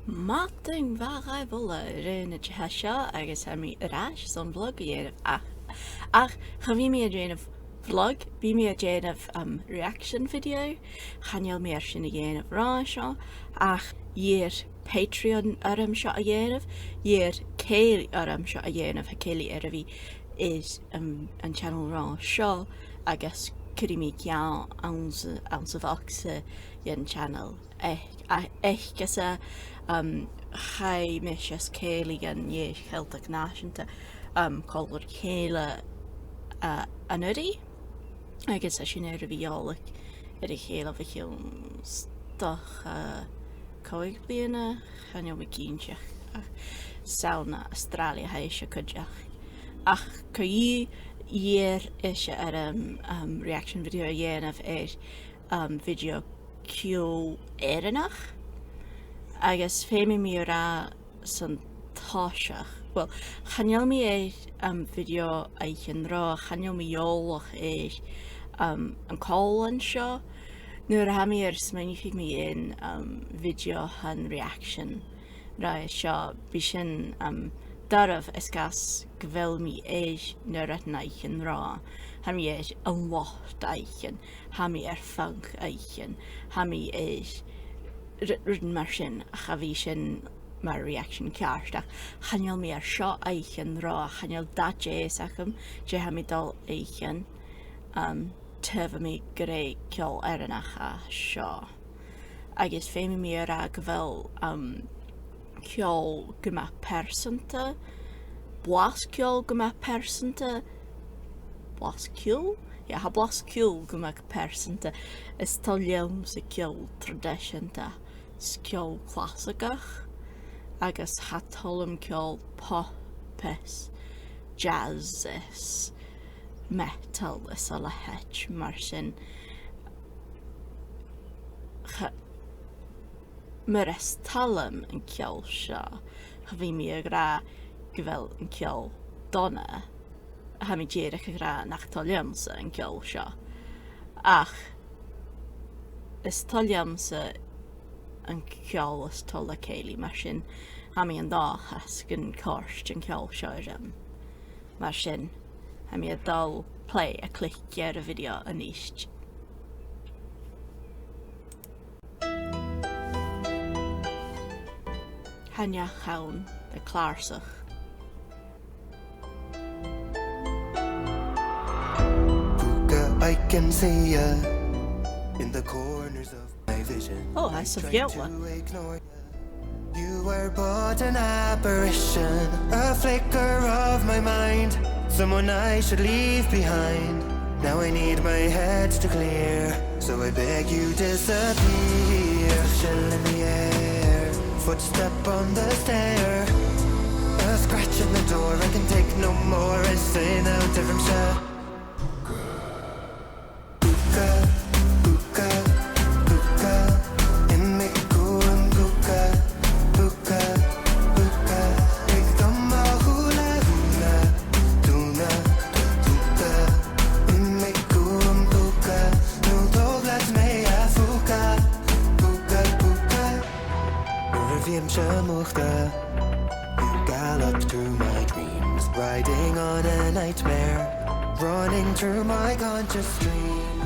Martin var volle rene hasha agus ha mi rash son vlog yen ach have me a jane of vlog be me a jane of reaction video hanel me sin again of rasha ach year Patreon aram shot again of year Kaylee aram shot again of Kaylee Ervi is an channel ra shaw I guess could me kya ounce of ox yen channel guess Hai Mishas Kaylee and ye Celtic Nashanta called Kayla Anudi. I guess I should know to be all like at a hail of a hill stuff coig being a Hanya Wikinja Sauna Australia Haisha Kujak. Ach Kayi year ish at reaction video yen of a video Q Erenach. I guess fame me ra san tasha. Well, chanel mi video I can ra chanel mi yolach an call and show. Nur ha mi smynifig mi in video han reaction ra show bishin daraf esgas gvel mi nur at naichen ra. Ha mi a lot eichen. Ha mi funk eichen. Ha mi Ridden Martin, Havishin, my reaction carsta. Hanyal me a shot eichen raw, Hanyal dat Jasacum, Jehamidal eichen, Teva me grey kill Erenacha shaw. I guess fame me a ragvel, kill guma persenta, Blaskill guma persenta, Blaskill? Ja, ha Blaskill guma persenta, Estalium se kill traditionta. Skill classicach agus hatolum kill popis jazzis metal is a hetch marsin Muris talum and kill sha havi mi a gra gvel and kill donna hami jerich gra nachtoliumse and kill sha ach is toliumse an ceollas tola Kaylee mar sin ha mi an dá hascin cóst an ceol seo mar sin ha mi a dal play a click ar a video a níist. Hanya chaun de clársach. Púca, I can see ya in the corners of my vision. Oh, I forget one. You were but an apparition, a flicker of my mind, someone I should leave behind. Now I need my head to clear, so I beg you disappear. A chill in the air, footstep on the stair, a scratch in the door, I can take no more. I say now different shot. You gallop through my dreams, riding on a nightmare, running through my conscious stream.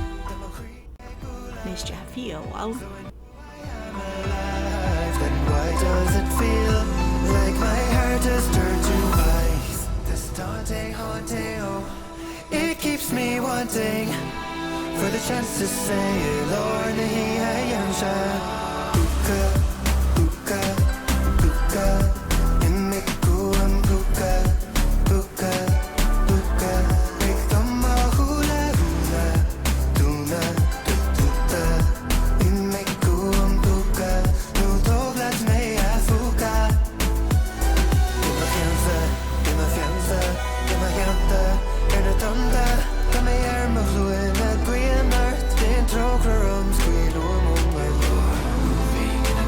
Mr. Feel well. I'm alive, then why does it feel like my heart has turned to ice? This daunting haunting, oh, it keeps me wanting for the chance to say, Lord, I am sure. Moving in a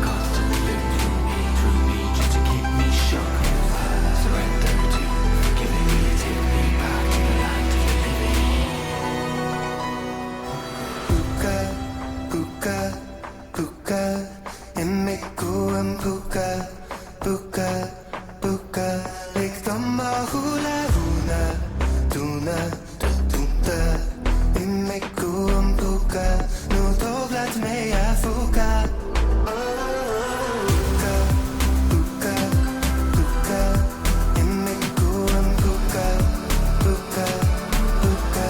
Púca, Púca, Púca. Ik dan maar hula huna, tuna, tunta. In me kuam Púca, nu doblat me a Púca. Púca, Púca, Púca. In me kuam Púca, Púca, Púca.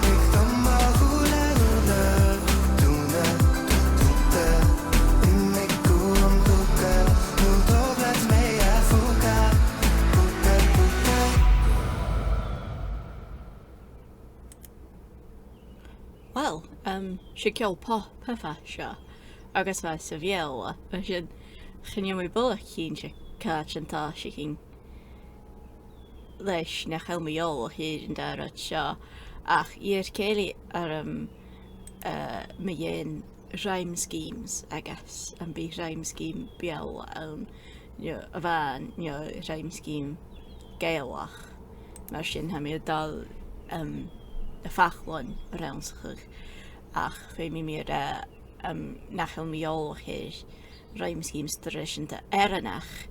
Ik dan maar hula huna, tuna, tunta. In me kuam Púca, nu doblat me a Púca. Púca, Púca. Well, she killed Fiachra. Agus bheith sa bhéal a sin chinne mé bula cínse cáit an tá si cin leis na chailmaíol hir an dárad seo ach i'r céili ar me dhéon rhyme schemes agus an bí rhyme scheme beal an a bhain rhyme scheme géalach mar sin ha mé dal de fachlan ránsachuch ach fé mi mé nachil miol hir rhyme schemes traditionte eranach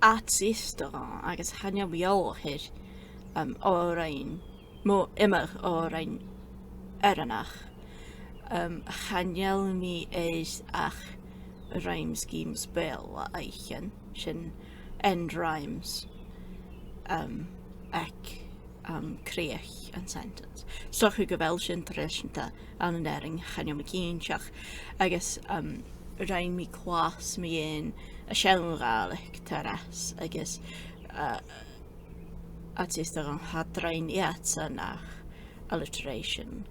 at sisteran agus hanja miol hir órain mo immer órain eranach hanjal mi is ach rhyme schemes bel eichen sin end rhymes ec creach an sentence. Stoch go bhfuil sin tradiisianta an an airing channe me cínseach agus rain mi cwas mi dhéon a seanrálaigh taras agus at is ar an hadrain iatsa nach alliteration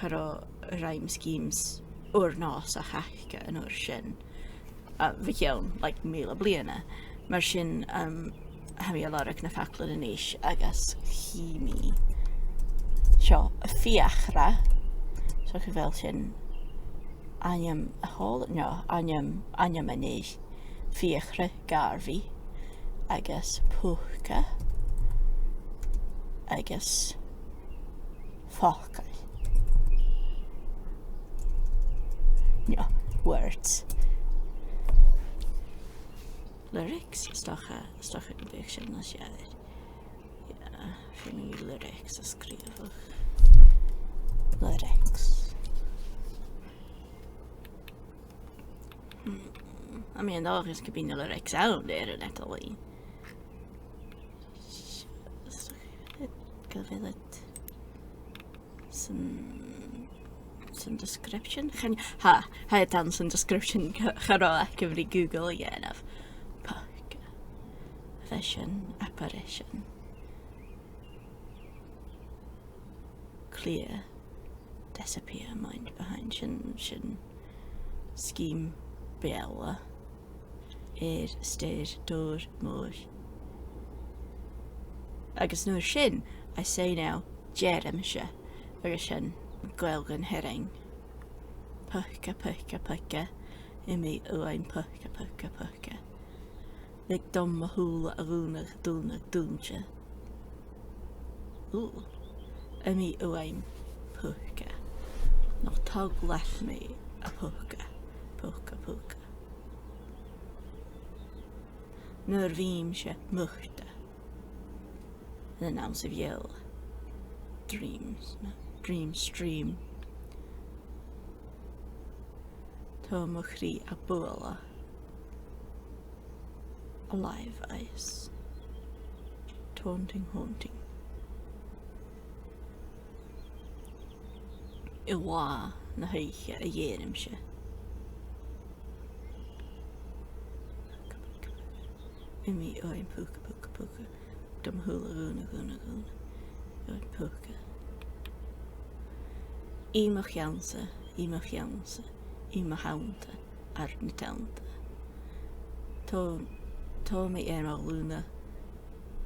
charo rhyme schemes o'r nás a chachca an o'r sin bhíceann like míle bliana mar sin ha mi a larach na faclan in ish agus chimi seo a fiachra so go bhfuil sin anyam a hol no anyam in ish fiachra garvi agus Púca agus Fiachra no words lyrics stocha conviction na siaid fi mi lyrics a skrifach lyrics I mean dagens could be no lyrics out there in Italy give it some description ha het dan some description chara gyfri Google again of vision, apparition, clear, disappear, mind behind shin, scheme, beala, stage, door, more. Agus no shin, I say now, Jeremsha, agus shin, gwelgan herring. Púca, Púca, Púca, imi uain Púca, Púca, Púca. Like dom mahula arunach dúnche. Ooh. Imi uaim Púca. No tug left me a Púca. Púca, Púca. Nur vímse muchta. The nouns of yell. Dreams. Dream stream. Tomuchri a bula. Alive ice. Taunting, haunting. Iwa na heiche a dhéanamse. Imi oin Púca, Púca, Púca. Dum hula guna. Oin Púca. Imach jansa. Ima haunta. Arnitanta. Tó me mar lúna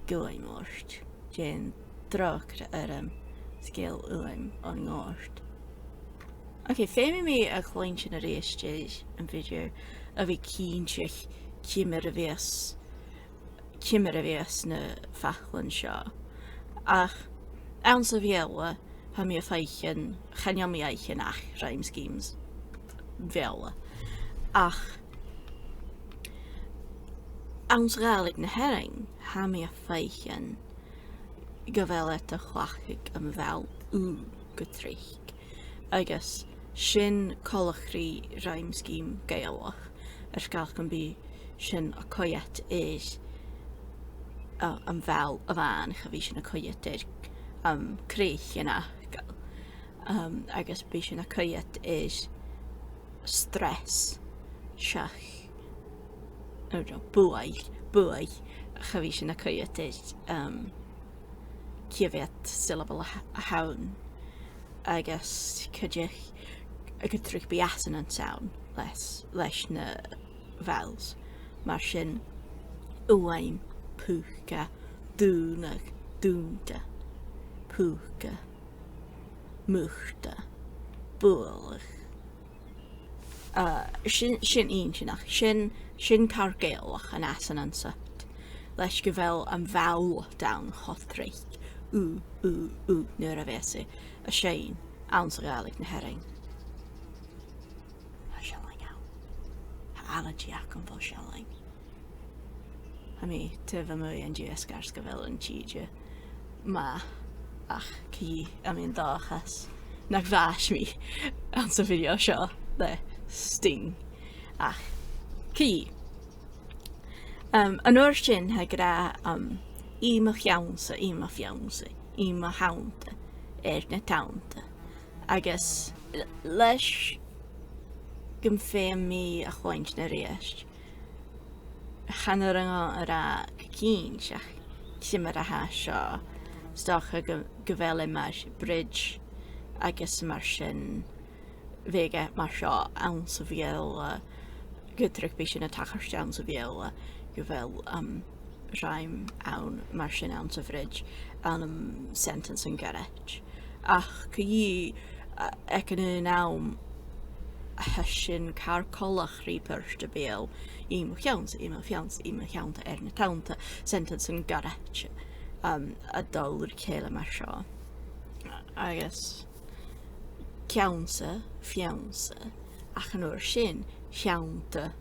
goim ort. Jane drakra scale uaim an ort. Okay, féimi me a chleintse a réistéis an video a bhí cínseach cimar a bhés na fachlan seo. Ach, an sa bhéala ha mi a feichen, channe mi eichen ach rhyme schemes. bheala. Ach, ans gaelig na herring, ha mi a feichen go bhfuil a chhlachaigh an bheall go tríoch. Agus sin colachrí raimscím géalach scalch an bí sin a coiat is an bheall a bhain a bhí sin a coiat críoch in achgal. Agus bí sin a coiat is stress seach buaig a bhí sin a coiat is civet syllable a hawn. Agus cydych a gytrich bi asan yn sawn leis na vowels. Mar sin uaim, púca, dúnach, dúnta, púca, múchta, búlach. Sin un sinach, sin cargéalach an asan yn syt. Leis gyfel am vawl dawn chotrich. Nuair a bheisi a séin ans a gaelig na herring. A shelling out. Ha allergy ac an bhil shelling. Ha mi tyf a mwy an GS gars gyfel yn tíide. Ma ach ci am un dachas. Nag fash mi ans a fideo seo le sting. Ach ci. An o'r sin ha gra ima fiawnsa, ima hawnta, na tawnta. Agus leis gymfeim mi a chwaint na riast. Channer yng a cyn siach simmer a ha sio. Stoch a gyfele mar bridge agus mar sin vega mar sio awns o fiel gydrych bysyn a tachar awns o fiel gyfel rhaim awn mar sin awns o fridge an sentence yn garage. Ach cy ec yn un awn hysyn car colach rhi pyrst y bel ima fiawnsa na tawnta sentence yn garage a dolr cael mar sio. Agus fiawnsa ach yn o'r sin fiawnta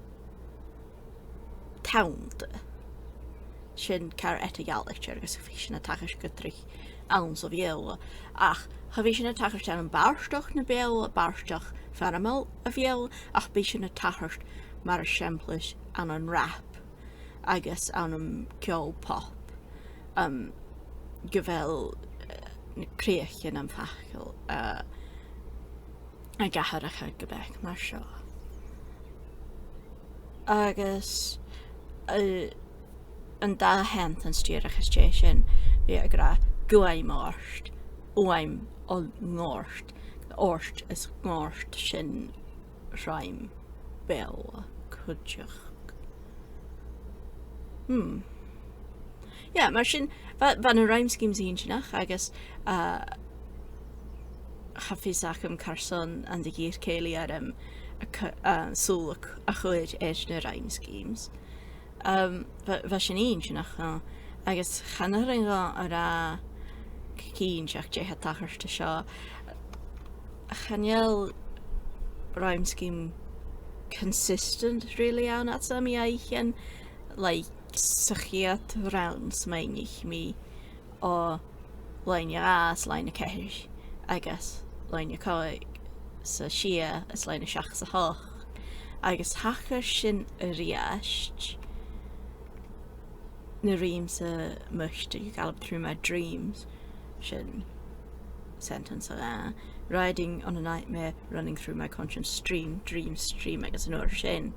tawnta. Sin car etigalich agus fi sin a tachas gytrich awns o fiel. Ach, ha fi sin a tachas an barstoch na bel, barstoch faramel a fiel, ach fi sin a tachas mar a siemplis an rap agus an ciol pop. Gyfel na creach yn fachel a gaharach a gybec mar sio. Agus yn da hent yn styrach ystation fi a gra gwaim orst waim o ngorst orst is ngorst sin rhaim bel cwdioch yeah, mar sin van y rhaim schemes un sinach agus hafisach carson and the gear ceili ar sŵl a chwyd na rhaim schemes. Fa sin un sinach agus channar yn ar a cyn siach je ha tachart sio chaniel rhyme scheme consistent really awn at some eichen like sychiat rounds mainich mi o line as line ceir agus line coig sa sia as line seach sa hoch agus hachar sin a riast na reams a mushta you gallop through my dreams shin sentence riding on a nightmare running through my conscience dream stream agus an or shin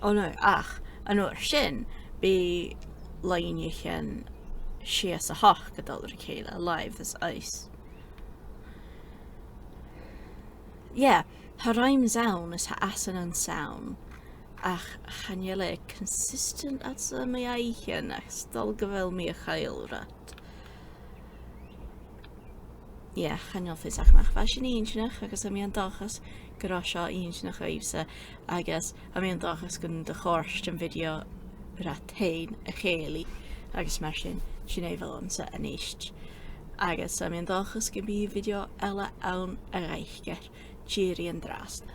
oh no ach an or shin be line you can share sa hoch gadol chéile alive as ice yeah her rhyme sound is ha asan an sound ach chanile consistent at sa my eichen ach stal gyfel mi a chael rat yeah chanil fys ach mach fashion inch agus am an dachas gyda sio inch nach oibsa agus am an dachas gyn de chorst yn fideo rat hein a chéli agus mar sin efo an sa anisht agus am an dachas gyn bi fideo ela awn a reichger tíir an drasna.